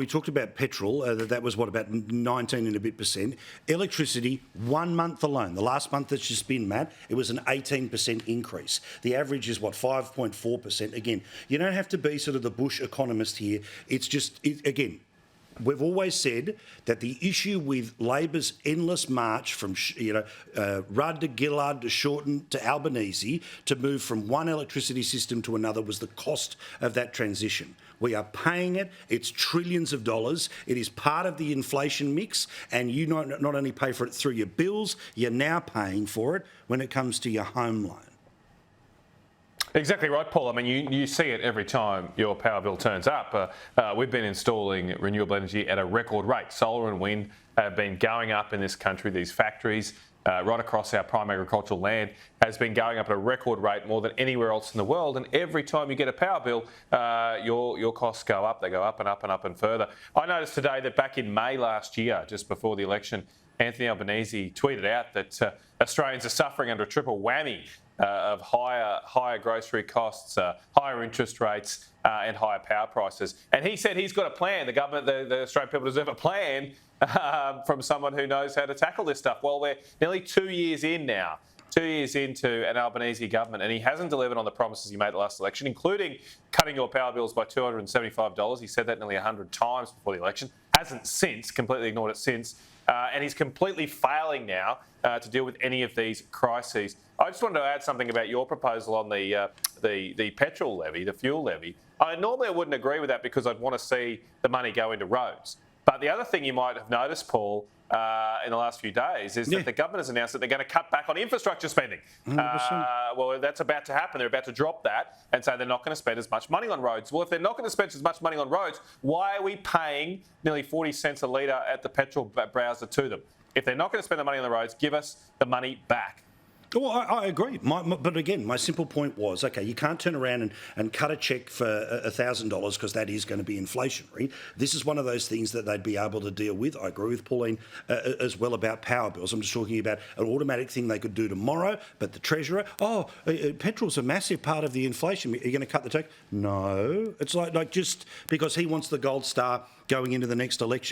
We talked about petrol, that was about 19 and a bit percent. Electricity, 1 month alone, the last month that's just been, Matt, it was an 18% increase. The average is 5.4%. Again, you don't have to be sort of the bush economist here. It's just, again, we've always said that the issue with Labor's endless march from, Rudd to Gillard to Shorten to Albanese to move from one electricity system to another was the cost of that transition. We are paying it. It's trillions of dollars. It is part of the inflation mix, and you not only pay for it through your bills, you're now paying for it when it comes to your home loan. Exactly right, Paul. I mean, you see it every time your power bill turns up. We've been installing renewable energy at a record rate. Solar and wind have been going up in this country. These factories right across our prime agricultural land has been going up at a record rate, more than anywhere else in the world. And every time you get a power bill, your costs go up. They go up and up and up and further. I noticed today that back in May last year, just before the election, Anthony Albanese tweeted out that Australians are suffering under a triple whammy of higher grocery costs, higher interest rates, and higher power prices. And he said he's got a plan. The government, the Australian people deserve a plan from someone who knows how to tackle this stuff. Well, we're nearly 2 years in now. 2 years into an Albanese government, and he hasn't delivered on the promises he made the last election, including cutting your power bills by $275. He said that nearly 100 times before the election. Hasn't since, completely ignored it since. And he's completely failing now to deal with any of these crises. I just wanted to add something about your proposal on the petrol levy, the fuel levy. Normally I wouldn't agree with that because I'd want to see the money go into roads. But the other thing you might have noticed, Paul, in the last few days is that the government has announced that they're going to cut back on infrastructure spending. Well, that's about to happen. They're about to drop that and say they're not going to spend as much money on roads. Well, if they're not going to spend as much money on roads, why are we paying nearly 40 cents a litre at the petrol browser to them? If they're not going to spend the money on the roads, give us the money back. Well, I agree. But again, my simple point was, OK, you can't turn around and cut a cheque for $1,000 because that is going to be inflationary. This is one of those things that they'd be able to deal with. I agree with Pauline as well about power bills. I'm just talking about an automatic thing they could do tomorrow. But the Treasurer, petrol's a massive part of the inflation. Are you going to cut the cheque? No. It's like just because he wants the gold star going into the next election.